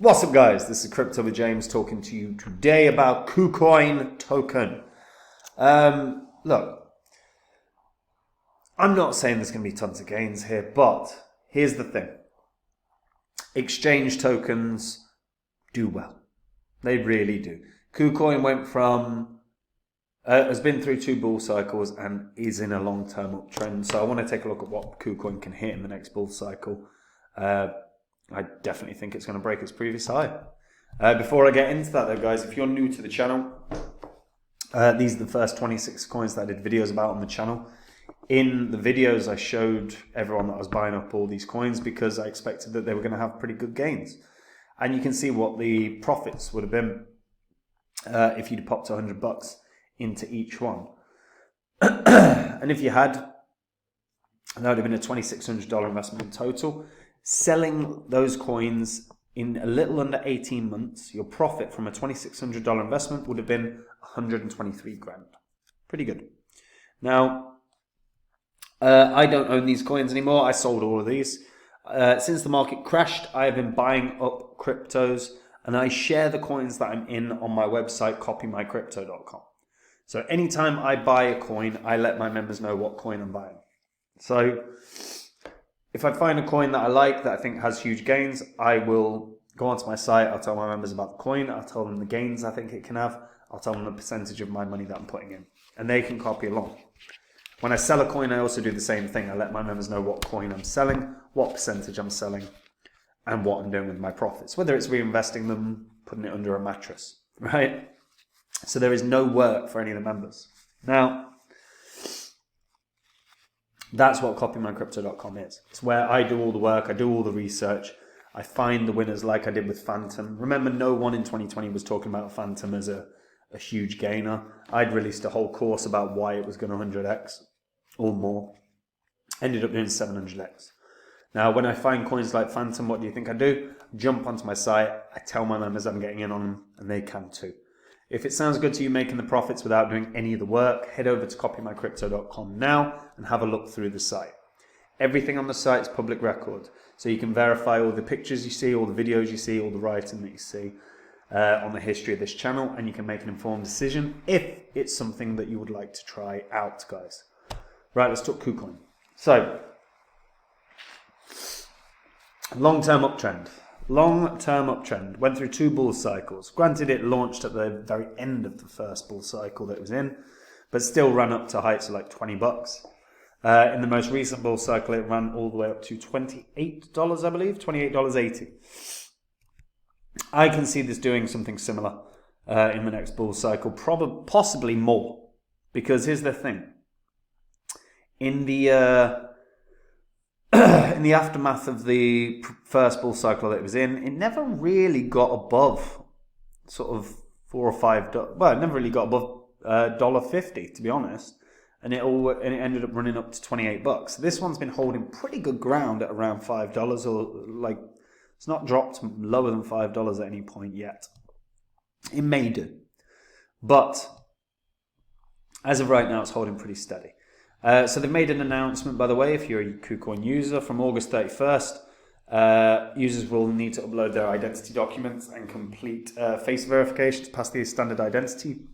What's up, guys? This is Crypto with James talking to you today about KuCoin token. Look, I'm not saying there's going to be tons of gains here, but here's the thing. Exchange tokens do well. They really do. KuCoin went from, has been through 2 bull cycles and is in a long-term uptrend. So I want to take a look at what KuCoin can hit in the next bull cycle. I definitely think it's going to break its previous high. Before I get into that though, guys, if you're new to the channel, these are the first 26 coins that I did videos about on the channel. In the videos, I showed everyone that I was buying up all these coins because I expected that they were going to have pretty good gains. And you can see what the profits would have been if you'd popped $100 into each one. And if you had, that would have been a $2,600 investment in total. Selling those coins in a little under 18 months, your profit from a $2,600 investment would have been 123 grand. Pretty good. Now, I don't own these coins anymore. I sold all of these. Since the market crashed, I have been buying up cryptos, and I share the coins that I'm in on my website, copymycrypto.com. So anytime I buy a coin, I let my members know what coin I'm buying. So if I find a coin that I like, that I think has huge gains, I will go onto my site, I'll tell my members about the coin, I'll tell them the gains I think it can have, I'll tell them the percentage of my money that I'm putting in, and they can copy along. When I sell a coin, I also do the same thing. I let my members know what coin I'm selling, what percentage I'm selling, and what I'm doing with my profits, whether it's reinvesting them, putting it under a mattress, right? So there is no work for any of the members. Now, that's what copymycrypto.com is. It's where I do all the work, I do all the research, I find the winners like I did with Phantom. Remember, no one in 2020 was talking about Phantom as a huge gainer. I'd released a whole course about why it was going to 100x or more. Ended up doing 700x. Now, when I find coins like Phantom, what do you think I do? Jump onto my site, I tell my members I'm getting in on them, and they can too. If it sounds good to you making the profits without doing any of the work, head over to copymycrypto.com now and have a look through the site. Everything on the site is public record, so you can verify all the pictures you see, all the videos you see, all the writing that you see on the history of this channel, and you can make an informed decision if it's something that you would like to try out, guys. Right, let's talk KuCoin. So, long-term uptrend. Long-term uptrend. Went through 2 bull cycles. Granted, it launched at the very end of the first bull cycle that it was in, but still ran up to heights of like $20. In the most recent bull cycle, it ran all the way up to $28, I believe, $28.80. I can see this doing something similar in the next bull cycle, possibly more, because here's the thing. In the in the aftermath of the first bull cycle that it was in, it never really got above sort of $4 or $5. Well, it never really got above $1.50, to be honest, and it ended up running up to $28. This one's been holding pretty good ground at around $5, or like it's not dropped lower than $5 at any point yet. It may do, but as of right now, it's holding pretty steady. So they've made an announcement, by the way, if you're a KuCoin user, from August 31st, users will need to upload their identity documents and complete face verification to pass the standard identity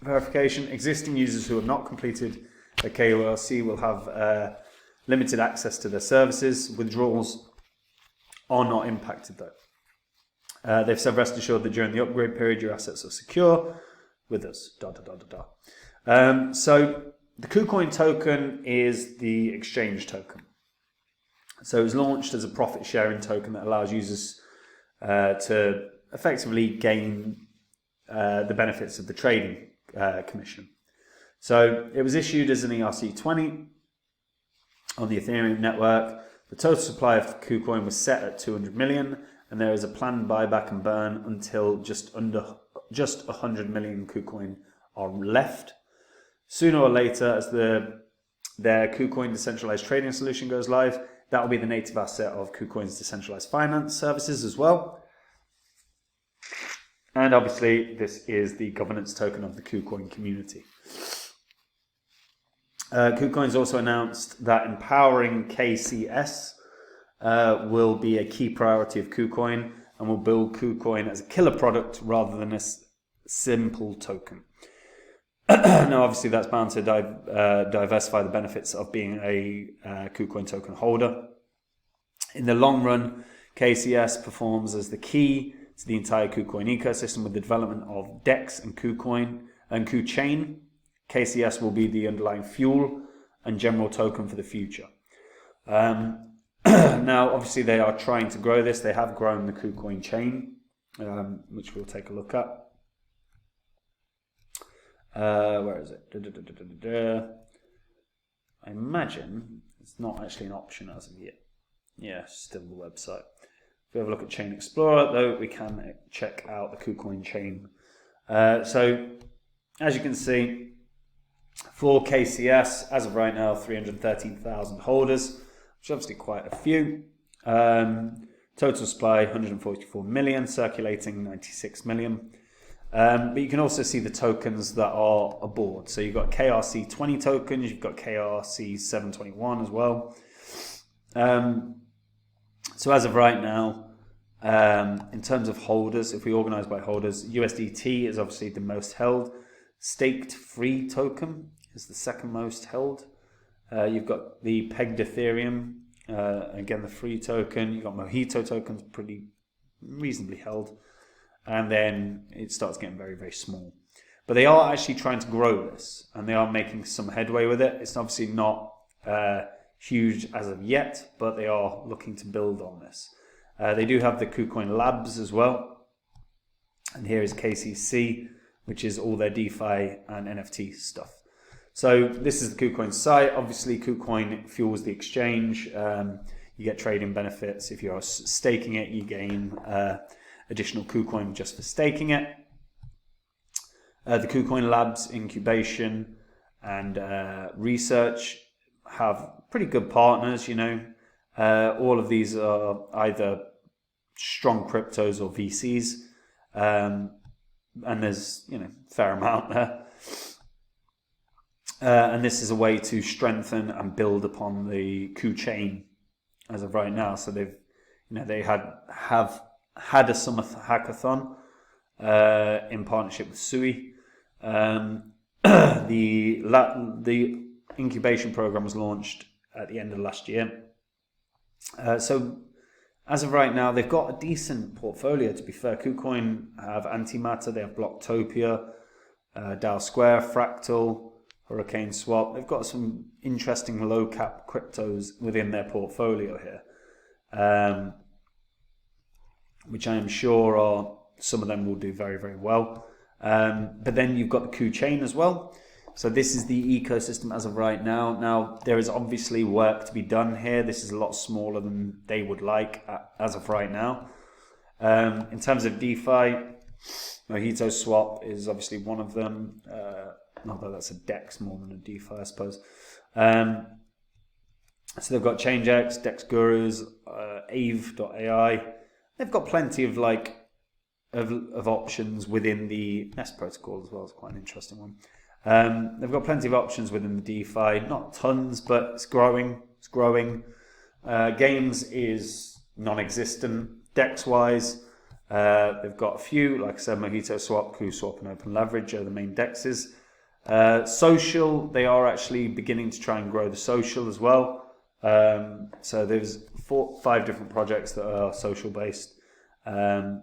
verification. Existing users who have not completed a KYC will have limited access to their services. Withdrawals are not impacted though. They've said rest assured that during the upgrade period, your assets are secure with us. So the KuCoin token is the exchange token. So it was launched as a profit sharing token that allows users to effectively gain the benefits of the trading commission. So it was issued as an ERC20 on the Ethereum network. The total supply of KuCoin was set at 200 million, and there is a planned buyback and burn until just 100 million KuCoin are left. Sooner or later, as their KuCoin decentralized trading solution goes live, that will be the native asset of KuCoin's decentralized finance services as well. And obviously, this is the governance token of the KuCoin community. KuCoin's also announced that empowering KCS will be a key priority of KuCoin, and will build KuCoin as a killer product rather than a simple token. Now, obviously, that's bound to diversify the benefits of being a KuCoin token holder. In the long run, KCS performs as the key to the entire KuCoin ecosystem with the development of DEX and KuCoin and KuChain. KCS will be the underlying fuel and general token for the future. Now, obviously, they are trying to grow this. They have grown the KuCoin chain, which we'll take a look at. Where is it? I imagine it's not actually an option as of yet. Yeah, still the website. If we have a look at Chain Explorer, though, we can check out the KuCoin chain. So, as you can see, for KCS, as of right now, 313,000 holders, which is obviously quite a few. Total supply, 144 million, circulating 96 million. But you can also see the tokens that are aboard. So you've got KRC 20 tokens, you've got KRC 721 as well. So as of right now, in terms of holders, if we organize by holders, USDT is obviously the most held. Staked free token is the second most held. You've got the pegged Ethereum, again the free token. You've got Mojito tokens, pretty reasonably held. And then it starts getting very, very small. But they are actually trying to grow this, and they are making some headway with it. It's obviously not huge as of yet, but they are looking to build on this. They do have the KuCoin Labs as well. And here is KCC, which is all their DeFi and NFT stuff. So this is the KuCoin site. Obviously, KuCoin fuels the exchange. You get trading benefits. If you're staking it, you gain additional KuCoin just for staking it. The KuCoin Labs incubation and research have pretty good partners, you know. All of these are either strong cryptos or VCs. And there's, you know, a fair amount there. And this is a way to strengthen and build upon the KuChain as of right now. So they've, you know, they have had a summer hackathon in partnership with Sui. The incubation program was launched at the end of last year. So as of right now, they've got a decent portfolio, to be fair. KuCoin have Antimatter, they have Blocktopia, DAO Square, Fractal, Hurricane Swap. They've got some interesting low cap cryptos within their portfolio here. Which I am sure are, some of them will do very, very well. But then you've got the KuChain as well. So this is the ecosystem as of right now. Now, there is obviously work to be done here. This is a lot smaller than they would like as of right now. In terms of DeFi, Mojito Swap is obviously one of them. Although that's a DEX more than a DeFi, I suppose. So they've got ChangeX, DEX Gurus, Aave.ai. They've got plenty of of options within the Nest protocol as well. It's quite an interesting one. They've got plenty of options within the DeFi, not tons, but it's growing. It's growing. Games is non-existent. DEX-wise, they've got a few, like I said, Mojito Swap, KuSwap, and Open Leverage are the main DEXs. Social, they are actually beginning to try and grow the social as well. So there's 5 different projects that are social based, and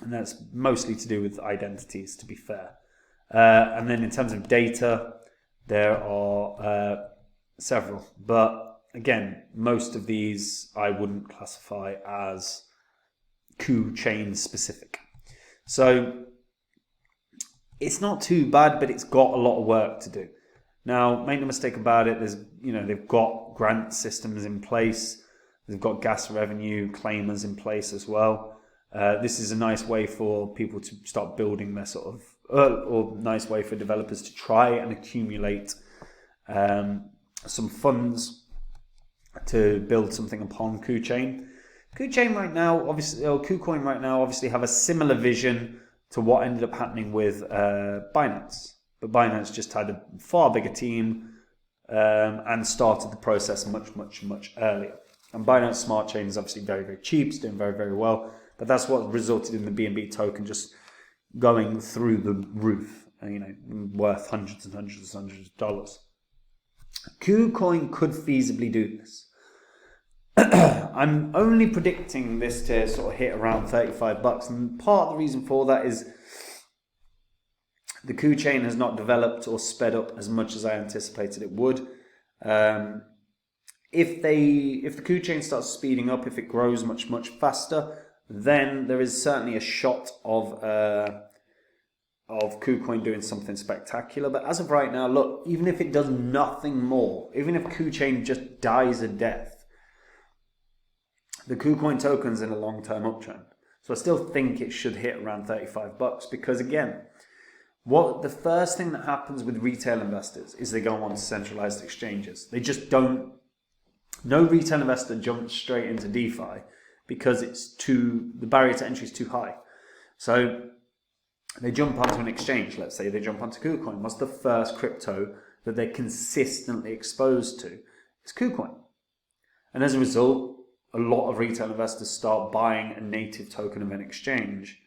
that's mostly to do with identities, to be fair. And then in terms of data, there are several, but again, most of these I wouldn't classify as KuChain specific. So it's not too bad, but it's got a lot of work to do. Now, make no mistake about it, they've got grant systems in place, they've got gas revenue claimers in place as well. This is a nice way for people to start building their sort of, or nice way for developers to try and accumulate some funds to build something upon KuChain. KuChain right now, obviously, or KuCoin right now, obviously have a similar vision to what ended up happening with Binance. But Binance just had a far bigger team and started the process much, much, much earlier. And Binance Smart Chain is obviously very, very cheap. It's doing very, very well. But that's what resulted in the BNB token just going through the roof, worth hundreds of dollars. KuCoin could feasibly do this. I'm only predicting this to sort of hit around $35, and part of the reason for that is the Ku chain has not developed or sped up as much as I anticipated it would. If the Ku chain starts speeding up, if it grows much faster, then there is certainly a shot of KuCoin doing something spectacular. But as of right now, look, even if it does nothing more, even if KuChain just dies a death, the KuCoin token's in a long-term uptrend. So I still think it should hit around $35 because, again, the first thing that happens with retail investors is they go on to centralized exchanges. They just don't. No retail investor jumps straight into DeFi because the barrier to entry is too high. So they jump onto an exchange. Let's say they jump onto KuCoin. What's the first crypto that they're consistently exposed to? It's KuCoin. And as a result, a lot of retail investors start buying a native token of an exchange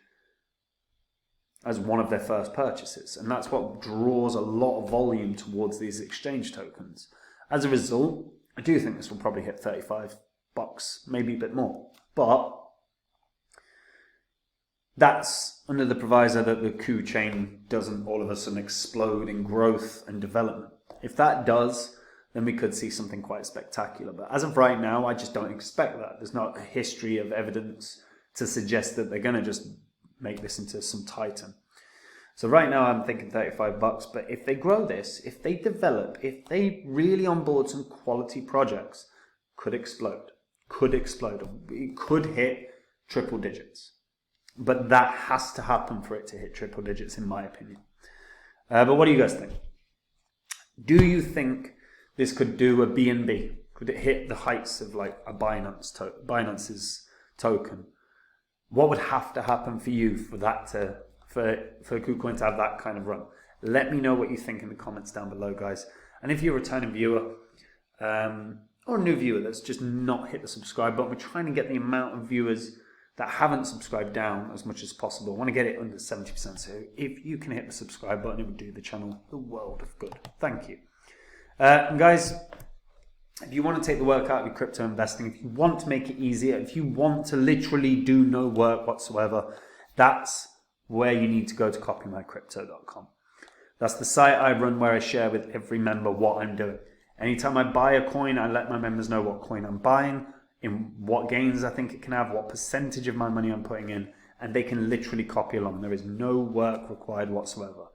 as one of their first purchases. And that's what draws a lot of volume towards these exchange tokens. As a result, I do think this will probably hit $35, maybe a bit more. But that's under the proviso that the Ku chain doesn't all of a sudden explode in growth and development. If that does, then we could see something quite spectacular. But as of right now, I just don't expect that. There's not a history of evidence to suggest that they're going to just make this into some titan. So right now I'm thinking $35, but if they grow this, if they develop, if they really onboard some quality projects, could explode. It could hit triple digits. But that has to happen for it to hit triple digits, in my opinion. But what do you guys think? Do you think this could do a BNB? Could it hit the heights of like a Binance's token? What would have to happen for you for that for KuCoin to have that kind of run? Let me know what you think in the comments down below, guys. And if you're a returning viewer or a new viewer that's just not hit the subscribe button, we're trying to get the amount of viewers that haven't subscribed down as much as possible. I want to get it under 70%. So if you can hit the subscribe button, it would do the channel the world of good. Thank you. And guys, if you want to take the work out of your crypto investing, if you want to make it easier, if you want to literally do no work whatsoever, that's where you need to go to copymycrypto.com. That's the site I run where I share with every member what I'm doing. Anytime I buy a coin, I let my members know what coin I'm buying, in what gains I think it can have, what percentage of my money I'm putting in, and they can literally copy along. There is no work required whatsoever.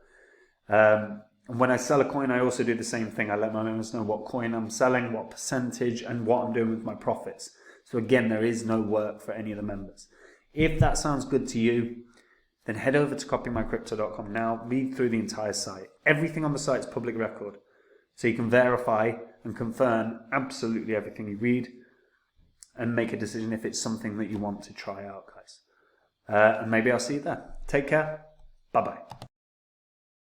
And when I sell a coin, I also do the same thing. I let my members know what coin I'm selling, what percentage, and what I'm doing with my profits. So again, there is no work for any of the members. If that sounds good to you, then head over to copymycrypto.com now, read through the entire site. Everything on the site is public record. So you can verify and confirm absolutely everything you read and make a decision if it's something that you want to try out, guys. And maybe I'll see you there. Take care. Bye-bye.